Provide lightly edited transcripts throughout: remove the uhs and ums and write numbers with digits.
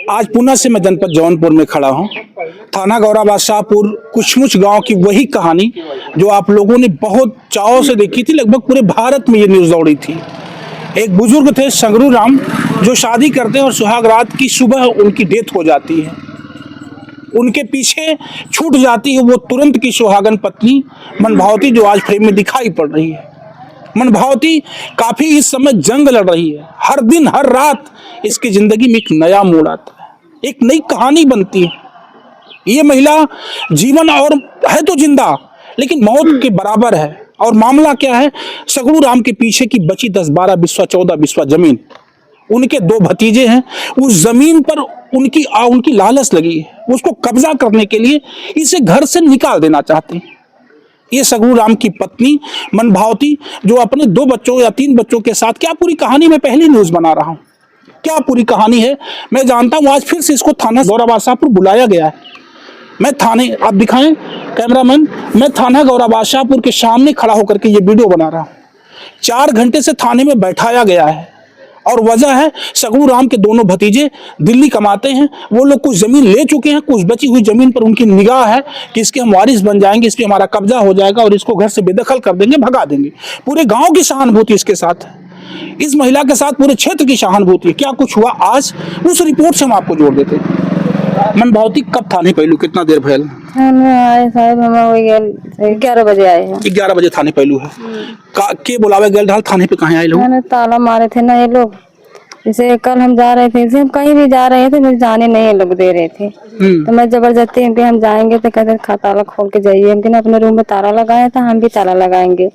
आज पुणे से मैं जनपद जौनपुर में खड़ा हूं। थाना गौरा बादशाहपुर कुछमुच गांव की वही कहानी जो आप लोगों ने बहुत चाव से देखी थी। लगभग पूरे भारत में ये न्यूज दौड़ी थी। एक बुजुर्ग थे संगरू राम, जो शादी करते हैं और सुहाग रात की सुबह उनकी डेथ हो जाती है। उनके पीछे छूट जाती है वो तुरंत की सुहागन पत्नी मनभावती, जो आज फ्रेम में दिखाई पड़ रही है। मनभावती काफी इस समय जंग लड़ रही है। हर दिन हर रात इसकी जिंदगी में एक नया मोड़ आता है, एक नई कहानी बनती है। ये महिला जीवन और है तो जिंदा, लेकिन मौत के बराबर है। और मामला क्या है, सगड़ू राम के पीछे की बची 10-12 बिस्वा 14 बिस्वा जमीन, उनके 2 भतीजे हैं। उस जमीन पर उनकी लालच लगी है, उसको कब्जा करने के लिए इसे घर से निकाल देना चाहते हैं। ये सगड़ू राम की पत्नी मनभावती, जो अपने 2 बच्चों या 3 बच्चों के साथ, क्या पूरी कहानी में पहली न्यूज बना रहा हूं, क्या पूरी कहानी है मैं जानता हूं। आज फिर से इसको थाना गौरा बादशाहपुर बुलाया गया है। मैं थाने, आप दिखाएं कैमरामैन, मैं थाना गौरा बादशाहपुर के सामने खड़ा होकर के ये वीडियो बना रहा हूं। 4 घंटे से थाने में बैठाया गया है और वजह है सगड़ू राम के दोनों भतीजे दिल्ली कमाते हैं। वो लोग कुछ जमीन ले चुके हैं, कुछ बची हुई जमीन पर उनकी निगाह है कि इसके हम वारिस बन जाएंगे, इस पे हमारा कब्जा हो जाएगा और इसको घर से बेदखल कर देंगे, भगा देंगे। पूरे गांव की सहानुभूति इसके साथ है, इस महिला के साथ पूरे क्षेत्र की सहानुभूति है। क्या कुछ हुआ आज, उस रिपोर्ट से हम आपको जोड़ देते हैं। मनभावती कब थाने पहलू, कितना देर भैल आए साहब? हम 11 बजे आए हैं। 11 बजे थाने पहलू है के बुलावे गए ढाल थाने पे कहाँ आए लोग? ताला मारे थे ना ये लोग। जैसे कल हम जा रहे थे, जैसे हम कहीं भी जा रहे थे, मुझे जाने नहीं लोग दे रहे थे। तो मैं जबरदस्ती हम जाएंगे तो कहते ताला खोल के जाइए। हम अपने रूम में ताला लगाया था, हम भी ताला लगाएंगे।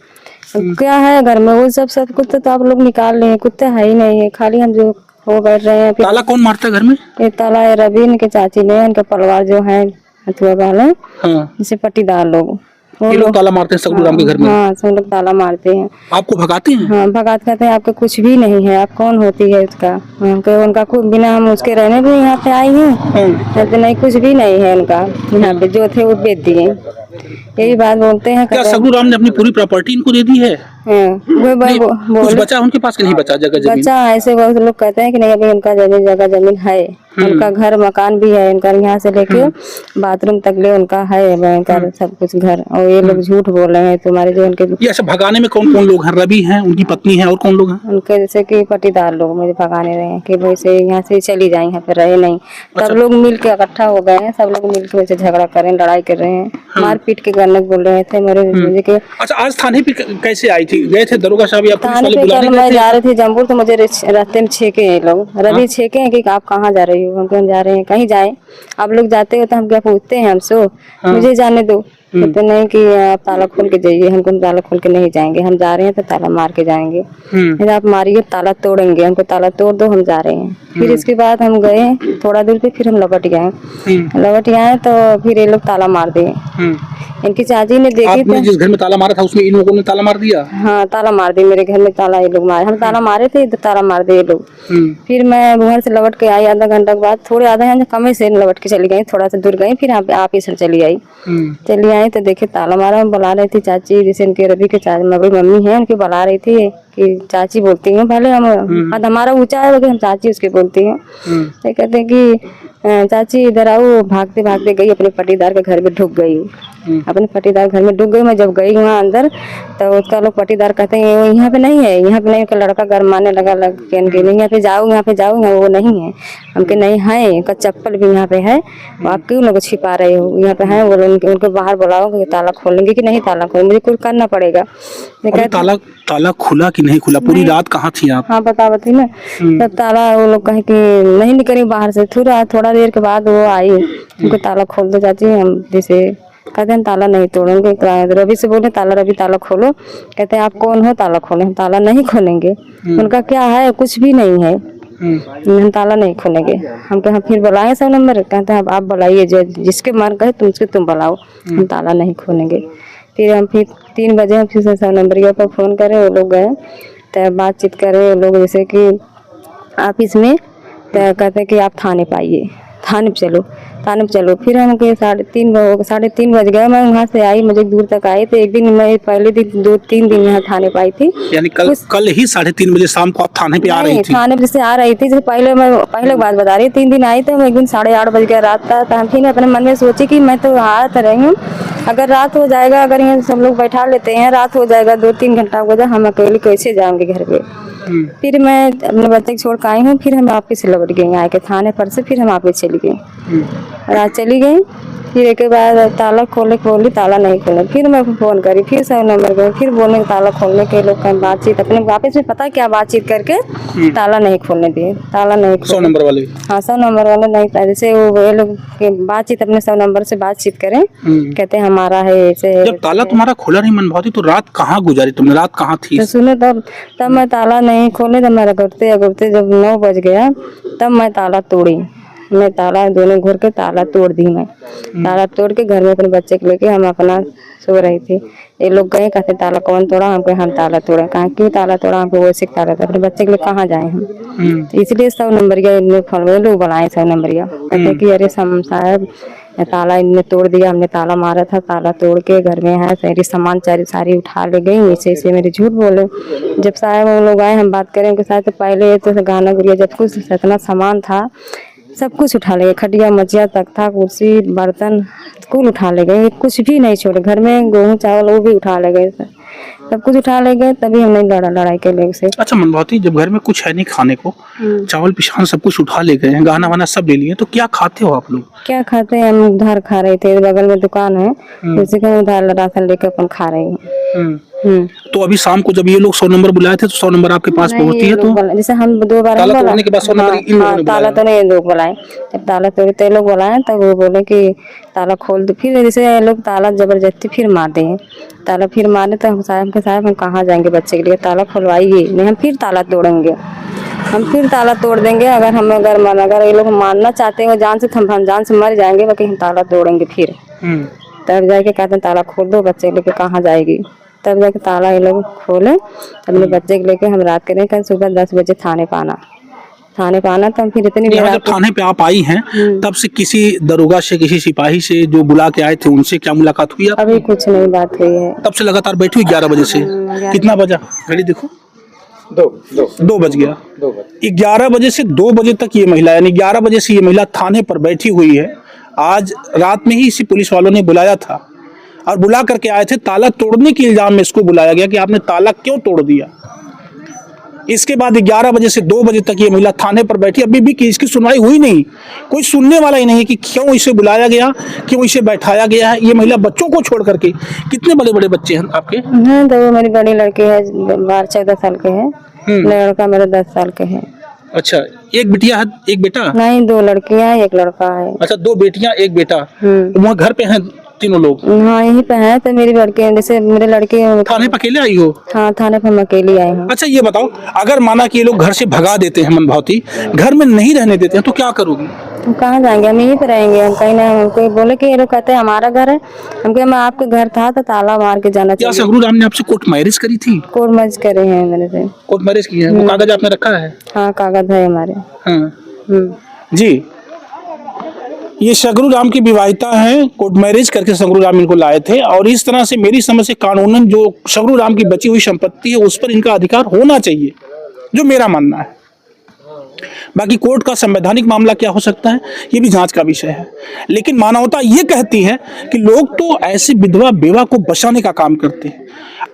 क्या है घर में वो सब कुत्ते तो आप लोग निकाल लिए, कुत्ते है ही नहीं है, खाली हम जो हो बैठ रहे हैं। ताला कौन मारता है घर में? ये ताला है रवि, इनके चाची ने, इनका परिवार जो है हथुआ वाले, जैसे पट्टीदार लोग, ये लोग ताला मारते हैं सगड़ू राम के घर में। हाँ, सब लोग ताला मारते हैं। आपको भगाते हैं? हाँ, भगाते कहते हैं आपका कुछ भी नहीं है, आप कौन होती है उसका? उनका कुछ बिना, हम उसके रहने भी यहाँ पे आई हैं। कहते नहीं, कुछ भी नहीं है उनका, यहाँ पे जो थे वो बेच दिए। यही बात बोलते हैं। क्या सगड़ू राम ने अपनी पूरी प्रॉपर्टी इनको दे दी है? कुछ बचा उनके पास कि नहीं बचा? जगह जमीन बचा, ऐसे बहुत लोग कहते हैं कि नहीं, अभी उनका जगह जमीन है, उनका घर मकान भी है, उनका यहाँ से लेके बाथरूम तक ले उनका है, उनका सब कुछ घर। और ये लोग झूठ बोल रहे हैं तुम्हारे जो उनके। ये सब भगाने में कौन कौन लोग हैं? रवि हैं, उनकी पत्नी है, और कौन लोग हैं? उनके जैसे कि पट्टीदार लोग मुझे भगाने रहे हैं कि वैसे यहाँ से चली जाए, यहाँ पे रहे नहीं। सब लोग मिल के इकट्ठा हो गए हैं, सब लोग मिल के वैसे झगड़ा कर रहे हैं, लड़ाई कर रहे हैं, मारपीट के करने बोल रहे थे मेरे मुझे के। अच्छा, आज थाने पे कैसे आई थी? गए थे दरोगा साहब या पुलिस वाले बुलाने गए थे? मैं जा रही थी जम्बूर, तो मुझे रास्ते में छेके हैं लोग। रवि छेके हैं कि आप कहाँ जा रही हो? हम कहीं जा रहे हैं, कहीं जाए आप लोग जाते हो तो हम क्या पूछते हैं हमसे? मुझे जाने दो। कहते नहीं कि आप ताला खोल के जाइए। हमको ताला खोल के नहीं जाएंगे, हम जा रहे हैं तो ताला मार के जाएंगे। आप मारिए, ताला तोड़ेंगे, हमको ताला तोड़ दो, हम जा रहे हैं। फिर इसके बाद हम गए थोड़ा दूर पे, फिर हम लौट गए तो फिर ये लोग ताला मार दिए। इनकी चाची ने देखी। आपने जिस घर में ताला मारा था उसमें इन लोगों ने ताला मार दिया? हाँ, ताला मार दिए मेरे घर में, ताला ये लोग मारे। हम ताला मारे थे तो ताला मार दिए लोग। फिर मैं घर से लौट के आई, आधा घंटा के बाद, थोड़े आधा घंटा कम से लौट के चली गई, थोड़ा सा दूर गई, फिर आप ही सर चली आई। तो देखे ताला मारा। हम बुला रही थी चाची, जैसे इनके रवि के चाची मम्मी है, उनकी बुला रही थी कि चाची बोलती हूँ। पहले हम हमारा ऊंचा है, हम चाची उसके बोलती हूँ। तो कहते हैं कि चाची इधर आओ। भागते भागते गई, अपने पट्टीदार के घर में ढुक गई। अपने पट्टीदार घर में ढुक गई। मैं जब गई वहाँ अंदर, तो उसका लोग पट्टीदार कहते हैं वो यहाँ पे नहीं है, यहाँ पे नहीं। लड़का घर मारने लगा, यहाँ पे जाओ, यहाँ पे जाओ, वो नहीं है। हमके नहीं है, उनका चप्पल भी यहाँ पे है, आप क्यों लोग छिपा रहे हो? यहाँ पे है, वो उनको बाहर बुलाओ, ताला खोलेंगे कि नहीं ताला खोलेंगे, मुझे कुछ करना पड़ेगा। ताला खुला कि नहीं खुला? पूरी रात कहाँ थी आप? हाँ, बतावती ना। तब ताला वो लोग कहे कि नहीं निकली बाहर से। थोड़ा देर के बाद वो आई, उनको ताला खोल दो चाची। हम जैसे कहते हैं ताला नहीं तोड़ेंगे। रवि से बोले रवि ताला खोलो। कहते हैं आप कौन हो, ताला खोले। हम ताला नहीं खोलेंगे। उनका क्या है, कुछ भी नहीं है, हम ताला नहीं खोलेंगे। हम कहा फिर बुलाए 100 नंबर। कहते हैं आप बुलाइए, जो जिसके मर गए तुम बुलाओ, हम ताला नहीं खोलेंगे। फिर 3 बजे हम फिर से 100 नंबर पर फोन करे, वो लोग गए तो बातचीत करे वो लोग, जैसे कि ऑफिस में। तो कहते हैं कि आप थाने पाइए। थाने पे चलो, थाने पे चलो। फिर हम के 3:30 बज गए। मैं वहाँ से आई, मुझे दूर तक आई। तो एक दिन मैं पहले दिन 2-3 दिन यहाँ थाने पे आई थी। यानी कल ही 3:30 बजे शाम को आप थाने पे आ रही नहीं, थी? थाने पे से आ रही थी। जैसे पहले बात बता रही, 3 दिन आई। तो मैं एक दिन 8:30 बज गया रात का। तो हम फिर अपने मन में सोची कि मैं तो आ तो रही हूँ, अगर रात हो जाएगा, अगर यहाँ सब लोग बैठा लेते हैं, रात हो जाएगा, 2-3 घंटा हो जाए, हम अकेले कैसे जाएंगे घर पे। फिर मैं अपने बच्चे को छोड़ के आई हूँ। फिर हम वापिस लौट गए आके थाने पर से। फिर हम वापिस चली गई, रात चली गई। फिर एक बाद ताला खोली, ताला नहीं खोला। फिर मैं फोन करी, फिर 100 नंबर गए, फिर बोलने के ताला खोलने के लोग का बातचीत अपने वापस में पता क्या बातचीत करके ताला नहीं खोलने दिए, ताला नहीं 100 नंबर वाले? हाँ, 100 नंबर वाले नहीं था। जैसे वो लोग के बातचीत अपने 100 नंबर से बातचीत करें, कहते हमारा है ऐसे। जब ताला तुम्हारा खोला नहीं मनभावती, तो रात कहाँ गुजारी तुमने? रात कहाँ थी? तो सुनो, तब मैं ताला नहीं खोले। तब मैं रगड़ते जब 9 बज गया, तब मैं ताला तोड़ी। मैं ताला दोनों घोर के ताला तोड़ दी। मैं ताला तोड़ के घर में अपने बच्चे को लेके हम अपना सो रही थी। ये लोग गए, कहते ताला कौन तोड़ा? हम कहे हम ताला तोड़ा। कहा क्यों ताला तोड़ा? हमको वैसे ताला था, अपने बच्चे के लिए कहाँ जाए हम। तो इसलिए 100 नंबरिया इनने फोन में लोग बुलाए 100 नंबरिया, कहते कि अरे साहब ताला इनने तोड़ दिया, हमने ताला मारा था, ताला तोड़ के घर में है सारी सामान सारी उठा ले गई। ऐसे मेरे झूठ बोले। जब साहब वो लोग आए, हम बात करें उनके साथ, तो पहले तो गाना गुड़िया जब कुछ इतना सामान था सब कुछ उठा ले गए, खटिया मचिया तख्ता कुर्सी बर्तन कुल उठा ले गए, कुछ भी नहीं छोड़े। घर में गेहूँ चावल वो भी उठा ले गए, सब कुछ उठा ले गए। तभी हम नहीं लड़ाई के लिए उसे। अच्छा मनभावती, जब घर में कुछ है नहीं खाने को, चावल पिछान सब कुछ उठा ले गए हैं, गहना वाना सब ले लिए, तो क्या खाते हो आप लोग? क्या खाते हैं? हम उधार खा रहे थे, बगल में दुकान है, उसी का उधार राशन लेके अपन खा रहे हैं। तो अभी शाम को जब ये लोग 100 नंबर बुलाए थे, तो 100 नंबर आपके पास पहुंचती है? तो जैसे हम 2 बार ताला तोड़ने के बाद 100 नंबर इन लोगों ने ताला तो नहीं लोग बुलाए। जब ताला तोड़ते लोग बुलाए, तब वो बोले कि ताला खोल दो। फिर जैसे लोग ताला जबरदस्ती फिर मार दिए, ताला फिर मारे। तो हम साहब हम कहाँ जाएंगे बच्चे के लिए? ताला खुलवाइए, नहीं हम फिर ताला तोड़ेंगे, हम फिर ताला तोड़ देंगे। अगर ये लोग मारना चाहते हैं जान से, हम जान से मर जाएंगे, बाकी हम ताला तोड़ेंगे फिर। तब जाके कहते हैं ताला खोल दो, बच्चे लेके कहाँ जाएगी? तब जाके ताला ये लोग खोले, अपने बच्चे को लेके हम रात के नहीं, कल सुबह 10 बजे थाने पे आना। तो हम फिर इतनी जब थाने पे आप आई हैं, तब से किसी दरोगा से, किसी सिपाही से जो बुला के आए थे, उनसे क्या मुलाकात हुई? अभी कुछ नहीं बात हुई है। तब से लगातार बैठी हुई 11 बजे से? कितना बजा? घड़ी देखो, 2 बज गया। 11 बजे से 2 बजे तक ये महिला, यानी 11 बजे से ये महिला थाने पर बैठी हुई है। आज रात में ही इसी पुलिस वालों ने बुलाया था और बुला करके आए थे। ताला तोड़ने के इल्जाम में इसको बुलाया गया कि आपने ताला क्यों तोड़ दिया। इसके बाद 11 बजे से 2 बजे तक ये महिला थाने पर बैठी, अभी भी इसकी सुनवाई हुई नहीं। कोई सुनने वाला ही नहीं है कि क्यों इसे बुलाया गया, क्यों इसे बैठाया गया है। ये महिला बच्चों को छोड़ करके, कितने बड़े बड़े बच्चे हैं आपके? हाँ, तो मेरी बड़ी लड़की है, 12-14 साल के है, लड़का मेरा 10 साल के है। अच्छा, एक बिटिया है, एक बेटा? नहीं, 2 लड़कियां, 1 लड़का है। अच्छा, 2 बेटियां 1 बेटा। वहाँ घर पे हैं तीनों लोग? हाँ, यहीं पे है। तो मेरी लड़की, जैसे मेरे लड़के थाने पर अकेले आई हो? हाँ, थाने पर हम अकेली आई हूँ। अच्छा, ये बताओ, अगर माना कि ये लोग घर से भगा देते हैं मनभावती, घर में नहीं रहने देते हैं, तो क्या करोगी? हम कहाँ जाएंगे? हम यहीं पे रहेंगे। हम कहीं ना, हमको बोले कि ये लोग कहते हैं हमारा घर है, हम कहे मैं आपके घर था तो ताला मार के जाना क्या चाहिए। सगरू राम ने आपसे कोर्ट मैरिज करी थी? कोर्ट मैरिज करे हैं मेरे से। कोर्ट मैरिज की है? वो कागज आपने रखा है? हाँ, कागज है हमारे। हाँ जी, ये सगरू राम की विवाहिता हैं, कोर्ट मैरिज करके सगरू राम इनको लाए थे। और इस तरह से मेरी समझ से कानूनन जो सगरू राम की बची हुई संपत्ति है, उस पर इनका अधिकार होना चाहिए, जो मेरा मानना है। बाकी कोर्ट का संवैधानिक मामला क्या हो सकता है, ये भी जांच का विषय है। लेकिन मानवता ये कहती है कि लोग तो ऐसे विधवा बेवा को बचाने का काम करते हैं,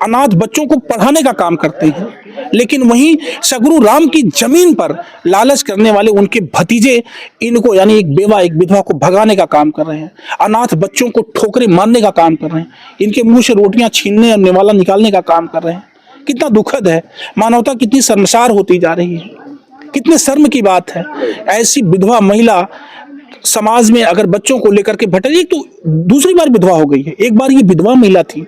अनाथ बच्चों को पढ़ाने का काम करते हैं, लेकिन वहीं सगरू राम की जमीन पर लालच करने वाले उनके भतीजे इनको, यानी एक बेवा एक विधवा को भगाने का काम कर रहे हैं, अनाथ बच्चों को ठोकरे मारने का काम कर रहे हैं, इनके मुंह से रोटियां छीनने और निवाला निकालने का काम कर रहे हैं। कितना दुखद है, मानवता कितनी शर्मसार होती जा रही है, कितने शर्म की बात है। ऐसी विधवा महिला समाज में अगर बच्चों को लेकर के भटकी, तो दूसरी बार विधवा हो गई है। एक बार ये विधवा महिला थी,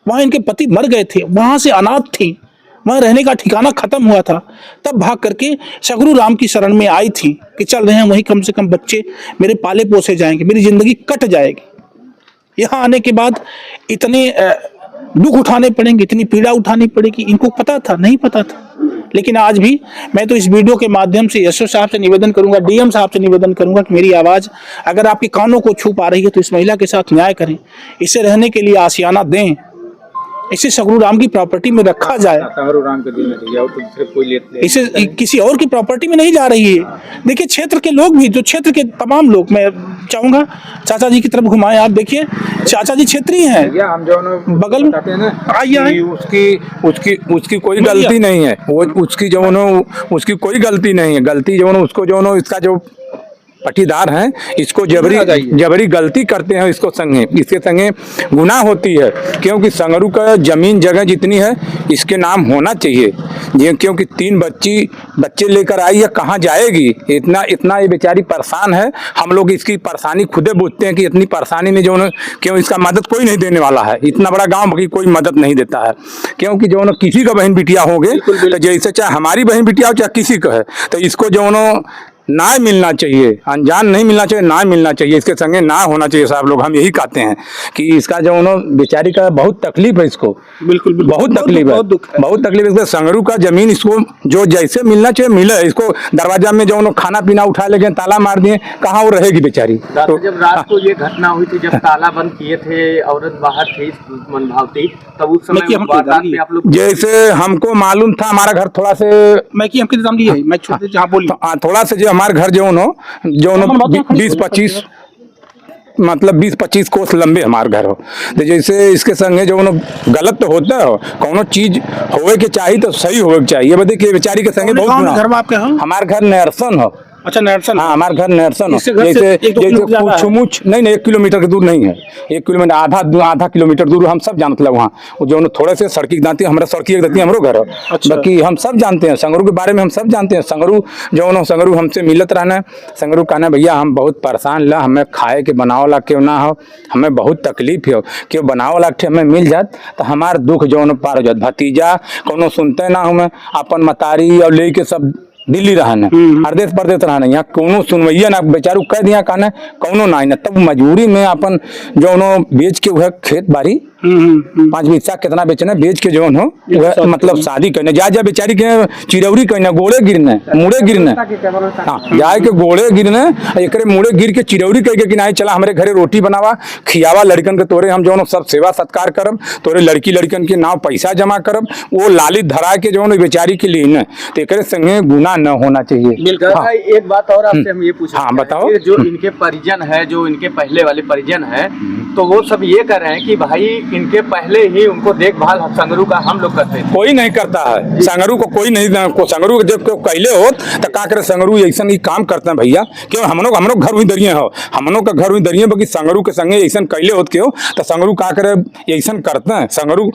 वहां इनके पति मर गए थे, वहां से अनाथ थी, वहां रहने का ठिकाना खत्म हुआ था, तब भाग करके सगरू राम की शरण में आई थी कि चल रहे हैं वहीं, कम से कम बच्चे मेरे पाले पोसे जाएंगे, मेरी जिंदगी कट जाएगी। यहाँ आने के बाद इतने दुख उठाने पड़ेंगे, इतनी पीड़ा उठानी पड़ेगी। इनको पता था? नहीं पता था, लेकिन आज भी मैं तो इस वीडियो के माध्यम से एसओ साहब से निवेदन करूंगा, डीएम साहब से निवेदन करूंगा कि मेरी आवाज़ अगर आपके कानों को छू पा रही है तो इस महिला के साथ न्याय करें, इसे रहने के लिए आशियाना दें, इसे सगरू राम की प्रॉपर्टी में रखा जाए। सगरू राम के देना चाहिए और तो सिर्फ कोई लेते इसे किसी और की प्रॉपर्टी में नहीं जा रही है। देखिए क्षेत्र के लोग भी, जो क्षेत्र के तमाम लोग, मैं चाहूंगा चाचा जी की तरफ घुमाएं। आप देखिए चाचा जी क्षेत्रीय हैं, भैया, हम जो बगल में आइए। उसकी उसकी उसकी कोई गलती नहीं है, वो उसकी जो उसकी कोई गलती नहीं है। गलती जो उसको जो इसका जो पटीदार हैं, इसको जबरी गलती करते हैं, इसको इसके संगे गुनाह होती है। क्योंकि संगरू का जमीन जगह जितनी है इसके नाम होना चाहिए। ये क्योंकि 3 बच्चे लेकर आई है, कहाँ जाएगी? इतना ये बेचारी परेशान है। हम लोग इसकी परेशानी खुदे बुझते हैं कि इतनी परेशानी में जो क्यों इसका मदद कोई नहीं देने वाला है। इतना बड़ा गाँव की कोई मदद नहीं देता है। क्योंकि जो किसी का बहन बिटिया होंगे तो जैसे चाहे हमारी बहन बिटिया हो चाहे किसी का है, तो इसको जो न्याय मिलना चाहिए, अनजान नहीं मिलना चाहिए, न्याय मिलना चाहिए, इसके संगे न्याय होना चाहिए। साहब लोग हम यही कहते हैं कि इसका जो बेचारी का बहुत तकलीफ है, इसको बिल्कुल बहुत तकलीफ है, बहुत तकलीफ है। संगरू का जमीन इसको जो जैसे मिलना चाहिए मिले। इसको दरवाजा में जो खाना पीना उठा ले गए, ताला मार दिए, कहाँ वो रहेगी बेचारी? तो जब रात को ये घटना हुई थी, जब ताला बंद किए थे, औरत बाहर थी मनभावती, तब उस समय आप लोग जैसे हमको मालूम था, हमारा घर थोड़ा से थोड़ा से हमारे घर जो 20-25 मतलब 20-25 कोस लंबे हमारे घर हो। तो जैसे इसके संगे जो गलत तो होता है, कोनो चीज होवे के चाहिए तो सही होवे के चाहिए। बता कि बेचारी के संगे बहुत घर में आपके हो? हमारे घर नरसन हो। अच्छा, नरसन। हाँ, हमारे घर नरसन हो। जैसे कुछ नहीं 1 किलोमीटर के दूर नहीं है, 1 किलोमीटर आधा किलोमीटर दूर हम सब जानते हैं। वहाँ जो थोड़े से सड़की दाती हमारा सड़की दाती हमरो घर। बाकी हम सब जानते हैं संगरू के बारे में, हम सब जानते हैं। संगरू हमसे मिलत रहना, संगरू कहना भैया हम बहुत परेशान ला, हमें खाए के बनाओ ला क्यों ना हो, हमें बहुत तकलीफ है, क्यों बनाओ ला हमें मिल जात तो हमार दुख जो पार हो जात। भतीजा कोनो सुनते ना हमें, अपन मतारी और ले के सब दिल्ली रहना, प्रदेश रहना, यहाँ कोनो सुनवैया ना, बेचारू कह दिया कहना कोनो ना, तब मजबूरी में अपन जो बेच के वह खेत बाड़ी 5 बीसा कितना बेचना बेच के जो मतलब शादी करने जा बेचारी के चिरौरी करना, गोड़े गिरने मुड़े गिरने। हाँ, जाए के गोड़े गिरने, एक मुड़े गिर के चिरौरी कह के कि नहीं चला हमारे घरे रोटी बनावा, खियावा लड़कन के, तोरे हम जो सब सेवा सत्कार करब, तोरे लड़कन के नाव पैसा जमा करब, वो लालित धरा के जो बेचारी के लिए तो एक संगे गुना न होना चाहिए। हाँ। एक बात और आपसे हम ये पूछे, हाँ बताओ। जो इनके परिजन है, जो इनके पहले वाले परिजन है, तो वो सब ये कर रहे हैं कि भाई इनके पहले ही उनको देखभाल संगरू का हम लोग करते हैं। कोई नहीं करता है संगरू को, कोई नहीं। संगरू जब कहले हो तो का करे संगरू ऐसा ही काम करते हैं भैया। क्यों हम लोग घर हुई दरिये हो, हम लोग का घर हुई दरिये, बाकी संगरू के संगे ऐसा कहले होत क्यों तो संगरू का करे ऐसा करते हैं। संगरू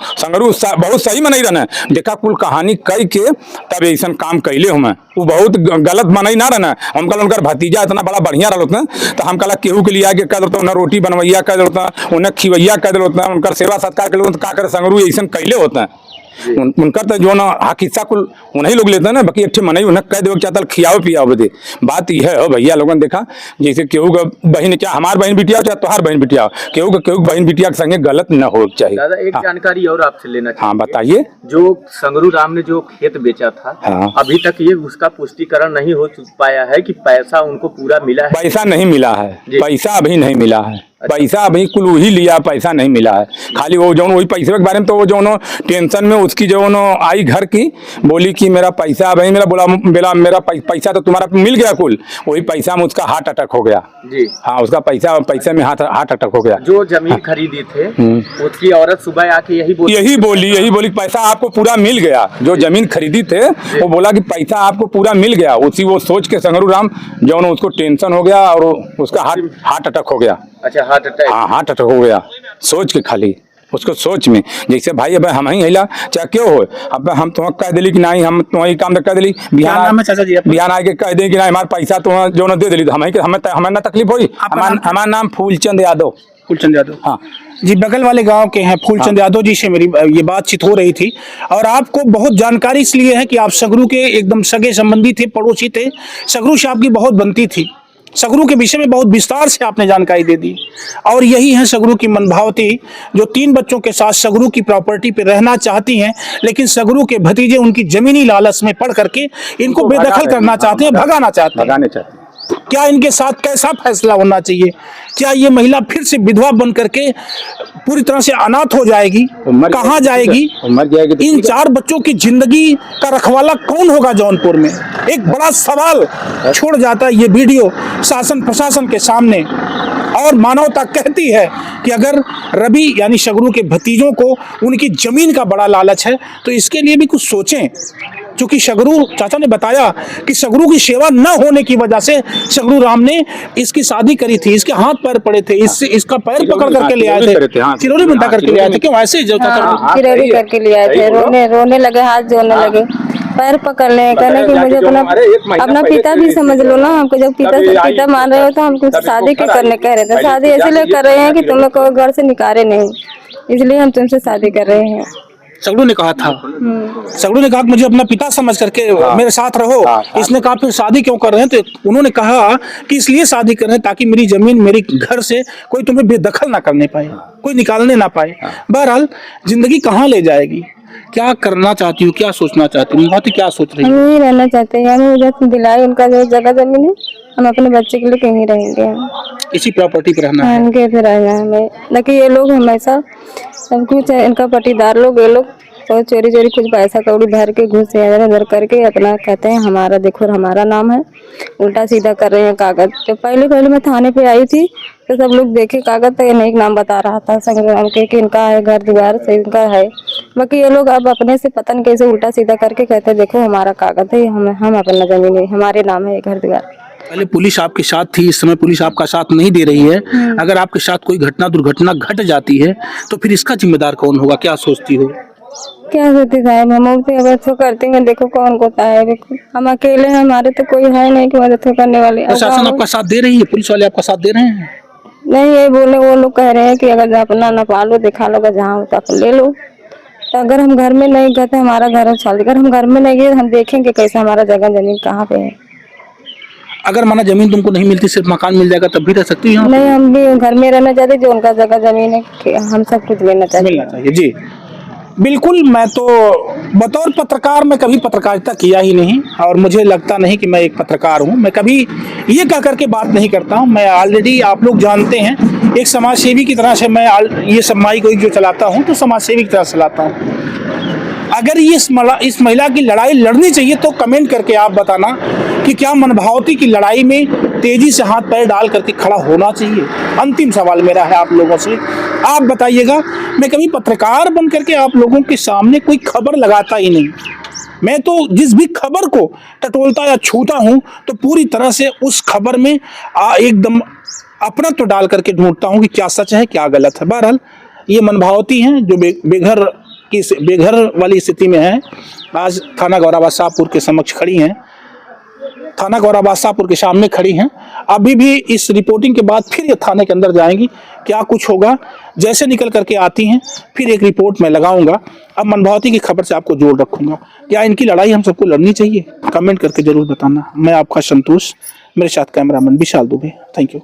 बहुत सही में नहीं रहना, देखा कुल कहानी कह के तब ऐसा काम कहले हो। मैं वो बहुत गलत मनाई ना रहना। हम कल उनका भतीजा इतना बड़ा बढ़िया रहा तो हम कल केहू के लिए आगे कह देता, उन्हें रोटी बनवैया कह देता, उन्हें खिवैया कह देता, उनका सेवा सत्कार कर तो का कर संगरू ऐसा कहले होता है। उनका तो जो हिस्सा कुल उन्हीं लोग लेते हैं ना, बाकी अच्छे मनाई उन्हें कह दे चाहता खियाओ पियाओ बदे। बात यह है भैया लोगों ने देखा, जैसे केहू का बहन, चाहे हमार बहन बिटिया चाहे तुम्हार बहन बिटिया, केहू बहन बिटिया के संगे गलत न हो चाहिए। दादा एक जानकारी और आपसे लेना चाहिए। हाँ बताइए। जो संगरू राम ने जो खेत बेचा था, हाँ। अभी तक ये उसका पुष्टिकरण नहीं हो पाया है कि पैसा उनको पूरा मिला है? पैसा नहीं मिला है, पैसा अभी नहीं मिला है, पैसा अभी कुल वही लिया, पैसा नहीं मिला है। खाली वो जो वही पैसे के बारे में तो वो जो टेंशन में उसकी जो आई घर की, बोली कि मेरा पैसा अभी मेरा पैसा तो तुम्हारा मिल गया कुल, वही पैसा में उसका हार्ट अटैक हो गया जी। हाँ, उसका पैसे में हार्ट अटैक हो गया। जो जमीन खरीदी थे उसकी औरत सुबह आके यही बोली पैसा आपको पूरा मिल गया। जो जमीन खरीदी थे वो बोला कि पैसा आपको पूरा मिल गया। उसी वो सोच के संगरू राम जो उसको टेंशन हो गया और उसका हार्ट अटैक हो गया। अच्छा, हार्ट अटैक? हाँ, हार्ट अटैक हो गया सोच के, खाली उसको सोच में। जैसे भाई अब हम ही हिला चाहे क्यों हो, अब हम तुम्हें कह दिली कि नहीं हम तुम्हारी काम कह दिली, बिहान आके कह दे कि नहीं हमारा पैसा तुम्हें जो दे दिली, तो हमें ना तकलीफ हुई। हमारा नाम फूलचंद यादव। फूलचंद यादव, हाँ जी, बगल वाले गांव के हैं। फूलचंद यादव जी से मेरी ये बातचीत हो रही थी और आपको बहुत जानकारी इसलिए है कि आप सगरू के एकदम सगे संबंधी थे, पड़ोसी थे। सगरू से आपकी बहुत बनती थी सगरू के विषय में बहुत विस्तार से आपने जानकारी दे दी। और यही है सगरू की मनभावती, जो 3 बच्चों के साथ सगरू की प्रॉपर्टी पे रहना चाहती हैं, लेकिन सगरू के भतीजे उनकी जमीनी लालच में पड़ करके इनको बेदखल करना चाहते हैं, भगाना चाहते हैं। क्या इनके साथ कैसा फैसला होना चाहिए? क्या ये महिला फिर से विधवा बन करके पूरी तरह से अनाथ हो जाएगी? कहाँ जाएगी? इन 4 बच्चों की जिंदगी का रखवाला कौन होगा जौनपुर में? एक बड़ा सवाल छोड़ जाता है ये वीडियो शासन प्रशासन के सामने। और मानवता कहती है कि अगर रवि यानी सगरू के भतीजों को उनकी जमीन का बड़ा लालच है तो इसके लिए भी कुछ सोचें। क्योंकि सगरू चाचा ने बताया कि सगरू की सेवा न होने की वजह से सगरू राम ने इसकी शादी करी थी, इसके हाथ पैर पड़े थे, इसका पैर पकड़ करके ले आए थे, चिरौरी बंधा करके ले आए थे। क्यों ऐसे चिरौरी करके ले आए थे, रोने लगे, हाथ जोड़ने लगे, पैर पकड़ ले, कहने कि मुझे अपना पिता भी समझ लो ना। हमको जब पिता मान रहे हो तो हमको शादी क्यों करने कह रहे थे? शादी इसलिए कर रहे हैं कि तुम लोग को घर से निकाले नहीं, इसलिए हम तुमसे शादी कर रहे हैं। सगरू ने कहा था, सगरू ने कहा कि मुझे अपना पिता समझ करके मेरे साथ रहो। इसने कहा फिर शादी क्यों कर रहे हैं? तो उन्होंने कहा कि इसलिए शादी कर रहे हैं ताकि मेरी जमीन, मेरी घर से कोई तुम्हें बेदखल ना करने पाए, कोई निकालने ना पाए। बहरहाल जिंदगी कहाँ ले जाएगी? क्या करना चाहती हूँ, क्या सोचना चाहती हूँ? बहुत ही क्या सोच रही हम यही रहना चाहते हैं, हमें उधर दिलाए उनका जो जगह जमीन है, हम अपने बच्चे के लिए कहीं रहेंगे, इसी प्रॉपर्टी पे रहना है। इनके पे रहना है हमें। लेकिन ये लोग हमेशा सब कुछ है, इनका पटीदार लोग, ये लोग तो चोरी चोरी कुछ पैसा कौड़ी भर के घुस इधर उधर करके अपना कहते हैं हमारा देखो हमारा नाम है, उल्टा सीधा कर रहे हैं कागज। जब पहले मैं थाने पे आई थी तो सब लोग देखे कागज, तो नहीं नाम बता रहा था संग्राम के कि इनका है, घर द्वार से इनका है। बाकी ये लोग अब अपने से पतन कैसे उल्टा सीधा करके कहते हैं देखो हमारा कागज है, हम अपना जमीन है, हमारे नाम है, घर द्वार। पहले पुलिस आपके साथ थी, इस समय पुलिस आपका साथ नहीं दे रही है। अगर आपके साथ कोई दुर्घटना घट जाती है तो फिर इसका जिम्मेदार कौन होगा? क्या सोचती हो? क्या सोचती साहब, हम मदद करते हैं, देखो कौन होता है, देखो हम अकेले हैं, हमारे तो कोई है नहीं कि मदद करने वाले। प्रशासन आपका साथ दे रही है? पुलिस वाले आपका साथ दे रहे हैं? नहीं, ये बोले वो लोग कह रहे हैं कि अगर अपना नपा लो, दिखा लो, जहाँ होता तो ले लो। तो अगर हम घर में नहीं गए, हमारा घर चल, अगर हम घर में नहीं गए हम देखेंगे कैसे हमारा जगह जमीन कहाँ पे है। अगर माना जमीन तुमको नहीं मिलती, सिर्फ मकान मिल जाएगा तब भी रह सकती हो? नहीं, हम भी घर में रहना चाहते, जो उनका जगह जमीन है हम सब कुछ लेना चाहिए। जी बिल्कुल। मैं तो बतौर पत्रकार मैं कभी पत्रकारिता किया ही नहीं और मुझे लगता नहीं कि मैं एक पत्रकार हूं। मैं कभी ये कह करके बात नहीं करता हूं। मैं ऑलरेडी, आप लोग जानते हैं, एक समाज सेवी की तरह से मैं ये समाई को जो चलाता हूं तो समाज सेवी की तरह से चलाता हूं। अगर ये इस महिला की लड़ाई लड़नी चाहिए तो कमेंट करके आप बताना कि क्या मनभावती की लड़ाई में तेजी से हाथ पैर डाल करके खड़ा होना चाहिए। अंतिम सवाल मेरा है आप लोगों से, आप बताइएगा। मैं कभी पत्रकार बन करके आप लोगों के सामने कोई खबर लगाता ही नहीं। मैं तो जिस भी खबर को टटोलता या छूता हूं तो पूरी तरह से उस खबर में एकदम अपना तो डाल करके ढूंढता हूं कि क्या सच है क्या गलत है। बहरहाल ये मनभावती हैं जो बेघर वाली स्थिति में है। आज थाना गौराबाद शाहपुर के समक्ष खड़ी हैं, थाना गौराबाद शाहपुर के सामने खड़ी हैं। अभी भी इस रिपोर्टिंग के बाद फिर ये थाने के अंदर जाएंगी। क्या कुछ होगा, जैसे निकल करके आती हैं फिर एक रिपोर्ट मैं लगाऊंगा। अब मनभावती की खबर से आपको जोड़ रखूंगा। क्या इनकी लड़ाई हम सबको लड़नी चाहिए? कमेंट करके जरूर बताना। मैं आपका संतोष, मेरे साथ cameraman Vishal Dubey. Thank you.